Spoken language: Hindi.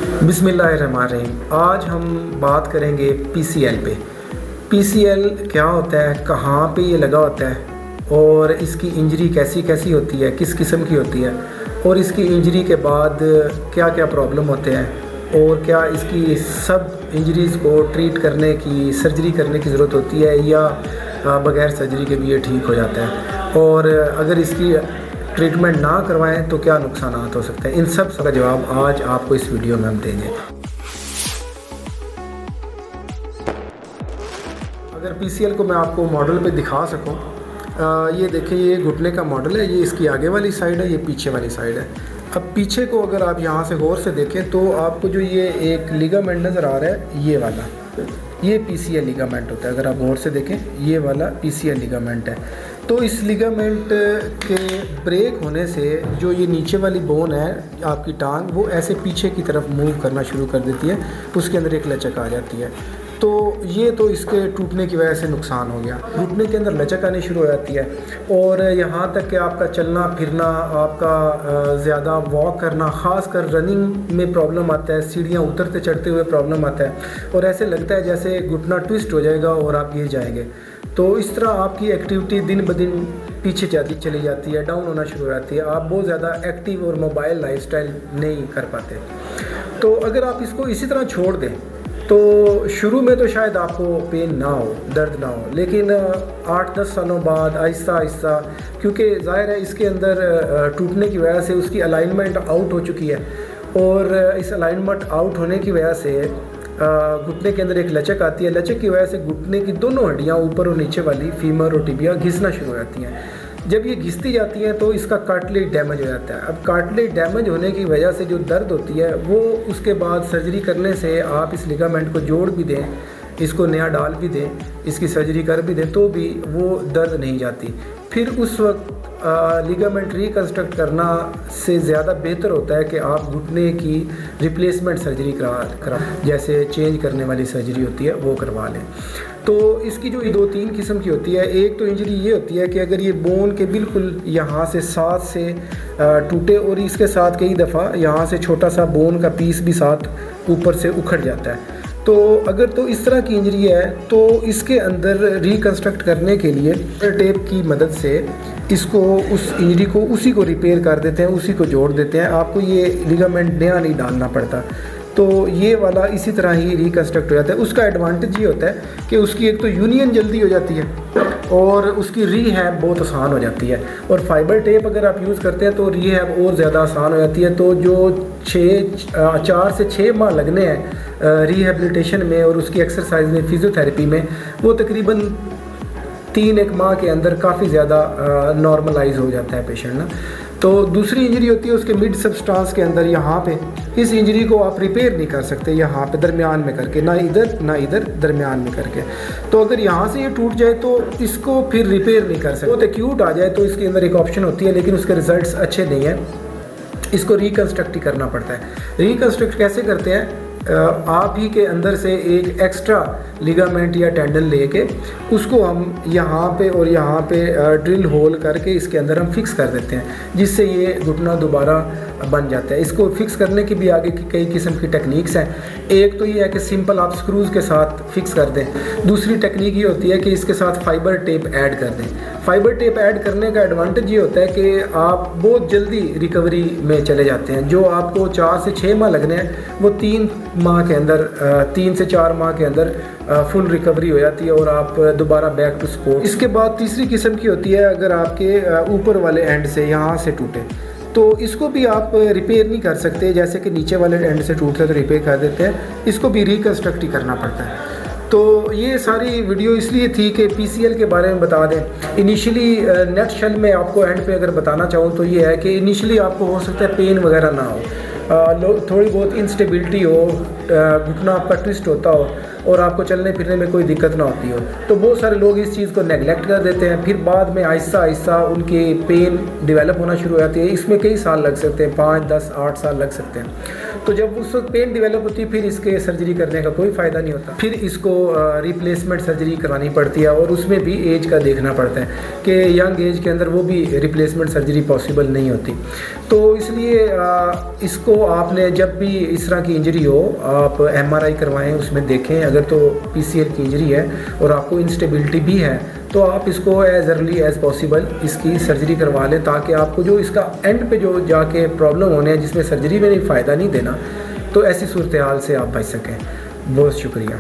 बिस्मिल्लाहिर्रहमानिर्रहीम। आज हम बात करेंगे पीसीएल पे। पीसीएल क्या होता है, कहाँ पे ये लगा होता है और इसकी इंजरी कैसी कैसी होती है, किस किस्म की होती है और इसकी इंजरी के बाद क्या क्या प्रॉब्लम होते हैं और क्या इसकी सब इंजरीज़ को ट्रीट करने की, सर्जरी करने की ज़रूरत होती है या बग़ैर सर्जरी के भी ये ठीक हो जाता है, और अगर इसकी ट्रीटमेंट ना करवाएं तो क्या नुकसान हो सकते हैं। इन सब का जवाब आज आपको इस वीडियो में हम देंगे। अगर पीसीएल को मैं आपको मॉडल पे दिखा सकूं, ये देखिए, ये घुटने का मॉडल है, ये इसकी आगे वाली साइड है, ये पीछे वाली साइड है। अब पीछे को अगर आप यहाँ से गौर से देखें तो आपको जो ये एक लिगामेंट नज़र आ रहा है, ये वाला, ये पीसीएल लिगामेंट होता है। अगर आप गौर से देखें, ये वाला पीसीएल लिगामेंट है। तो इस लिगामेंट के ब्रेक होने से जो ये नीचे वाली बोन है आपकी टांग, वो ऐसे पीछे की तरफ मूव करना शुरू कर देती है, उसके अंदर एक लचक आ जाती है। तो ये तो इसके टूटने की वजह से नुकसान हो गया। घुटने के अंदर लचक आनी शुरू हो जाती है और यहाँ तक कि आपका चलना फिरना, आपका ज़्यादा वॉक करना, ख़ास कर रनिंग में प्रॉब्लम आता है, सीढ़ियाँ उतरते चढ़ते हुए प्रॉब्लम आता है और ऐसे लगता है जैसे घुटना ट्विस्ट हो जाएगा और आप गिर जाएंगे। तो इस तरह आपकी एक्टिविटी दिन ब दिन पीछे चली जाती है, डाउन होना शुरू हो जाती है, आप बहुत ज़्यादा एक्टिव और मोबाइल लाइफस्टाइल नहीं कर पाते। तो अगर आप इसको इसी तरह छोड़ दें तो शुरू में तो शायद आपको पेन ना हो, दर्द ना हो, लेकिन 8-10 सालों बाद आहिस्ता आहिस्ता, क्योंकि ज़ाहिर है इसके अंदर टूटने की वजह से उसकी अलाइनमेंट आउट हो चुकी है और इस अलाइनमेंट आउट होने की वजह से घुटने के अंदर एक लचक आती है। लचक की वजह से घुटने की दोनों हड्डियाँ, ऊपर और नीचे वाली, फीमर और टिबिया, घिसना शुरू हो जाती हैं। जब ये घिसती जाती हैं तो इसका कार्टिलेज डैमेज हो जाता है। अब कार्टिलेज डैमेज होने की वजह से जो दर्द होती है वो उसके बाद सर्जरी करने से, आप इस लिगामेंट को जोड़ भी दें, इसको नया डाल भी दें, इसकी सर्जरी कर भी दें, तो भी वो दर्द नहीं जाती। फिर उस वक्त लिगामेंट रिकन्स्ट्रक्ट करना से ज़्यादा बेहतर होता है कि आप घुटने की रिप्लेसमेंट सर्जरी करा जैसे चेंज करने वाली सर्जरी होती है वो करवा लें। तो इसकी जो 2-3 किस्म की होती है। एक तो इंजरी ये होती है कि अगर ये बोन के बिल्कुल यहाँ से साथ से टूटे और इसके साथ कई दफ़ा यहाँ से छोटा सा बोन का पीस भी साथ ऊपर से उखड़ जाता है। तो अगर तो इस तरह की इंजरी है तो इसके अंदर रिकन्स्ट्रक्ट करने के लिए टेप की मदद से इसको, उस इंजरी को, उसी को रिपेयर कर देते हैं, उसी को जोड़ देते हैं। आपको ये लिगामेंट नया नहीं डालना पड़ता। तो ये वाला इसी तरह ही रिकन्स्ट्रक्ट हो जाता है। उसका एडवांटेज ये होता है कि उसकी एक तो यूनियन जल्दी हो जाती है और उसकी रीहैब बहुत आसान हो जाती है। और फाइबर टेप अगर आप यूज़ करते हैं तो रीहैब और ज़्यादा आसान हो जाती है। तो जो 4 से 6 माह लगने हैं रिहेबिलिटेशन में और उसकी एक्सरसाइज में, फिज़ियोथेरेपी में, वो तकरीबन 3-1 माह के अंदर काफ़ी ज़्यादा नॉर्मलाइज हो जाता है पेशेंट ना। तो दूसरी इंजरी होती है उसके मिड सबस्टांस के अंदर, यहाँ पे इस इंजरी को आप रिपेयर नहीं कर सकते यहाँ पे दरमियान में करके, ना इधर दरमियान में करके। तो अगर यहाँ से ये टूट जाए तो इसको फिर रिपेयर नहीं कर सकते। तो एक्यूट आ जाए तो इसके अंदर एक ऑप्शन होती है, लेकिन उसके रिजल्ट्स अच्छे नहीं हैं, इसको रिकन्स्ट्रक्ट ही करना पड़ता है। रिकन्स्ट्रक्ट कैसे करते हैं? आप ही के अंदर से एक एक्स्ट्रा लिगामेंट या टेंडन लेके उसको हम यहाँ पे और यहाँ पे ड्रिल होल करके इसके अंदर हम फिक्स कर देते हैं, जिससे ये घुटना दोबारा बन जाता है। इसको फिक्स करने की भी आगे की कई किस्म की टेक्निक्स हैं। एक तो ये है कि सिंपल आप स्क्रूज़ के साथ फिक्स कर दें। दूसरी टेक्निक ये होती है कि इसके साथ फाइबर टेप ऐड कर दें। फाइबर टेप ऐड करने का एडवांटेज ये होता है कि आप बहुत जल्दी रिकवरी में चले जाते हैं। जो आपको 4 से 6 माह लगने हैं वो 3 माह के अंदर, 3 से 4 माह के अंदर फुल रिकवरी हो जाती है और आप दोबारा बैक टू स्पोर्ट। इसके बाद तीसरी किस्म की होती है, अगर आपके ऊपर वाले एंड से यहाँ से टूटे तो इसको भी आप रिपेयर नहीं कर सकते, जैसे कि नीचे वाले एंड से टूटता है तो रिपेयर कर देते हैं, इसको भी रिकन्स्ट्रक्ट ही करना पड़ता है। तो ये सारी वीडियो इसलिए थी कि पीसीएल के बारे में बता दें। इनिशियली नेट शेल में आपको एंड पे अगर बताना चाहूँ तो ये है कि इनिशियली आपको हो सकता है पेन वगैरह ना हो, थोड़ी बहुत इंस्टेबिलिटी हो, घुटना आपका ट्विस्ट होता हो और आपको चलने फिरने में कोई दिक्कत ना होती हो। तो बहुत सारे लोग इस चीज़ को नेगलेक्ट कर देते हैं, फिर बाद में आहिस्ता आहिस्ता उनके पेन डेवलप होना शुरू हो जाती है। इसमें कई साल लग सकते हैं, 5, 10, 8 साल लग सकते हैं। तो जब उस वक्त पेन डेवलप होती है फिर इसके सर्जरी करने का कोई फ़ायदा नहीं होता, फिर इसको रिप्लेसमेंट सर्जरी करानी पड़ती है और उसमें भी एज का देखना पड़ता है कि यंग एज के अंदर वो भी रिप्लेसमेंट सर्जरी पॉसिबल नहीं होती। तो इसलिए इसको आपने जब भी इस तरह की इंजरी हो आप MRI करवाएं, उसमें देखें। अगर तो PCL की इंजरी है और आपको इंस्टेबिलिटी भी है तो आप इसको एज अर्ली एज़ पॉसिबल इसकी सर्जरी करवा लें, ताकि आपको जो इसका एंड पे जो जाके प्रॉब्लम होने हैं जिसमें सर्जरी में नहीं फ़ायदा नहीं देना, तो ऐसी सूरत हाल से आप बच सकें। बहुत शुक्रिया।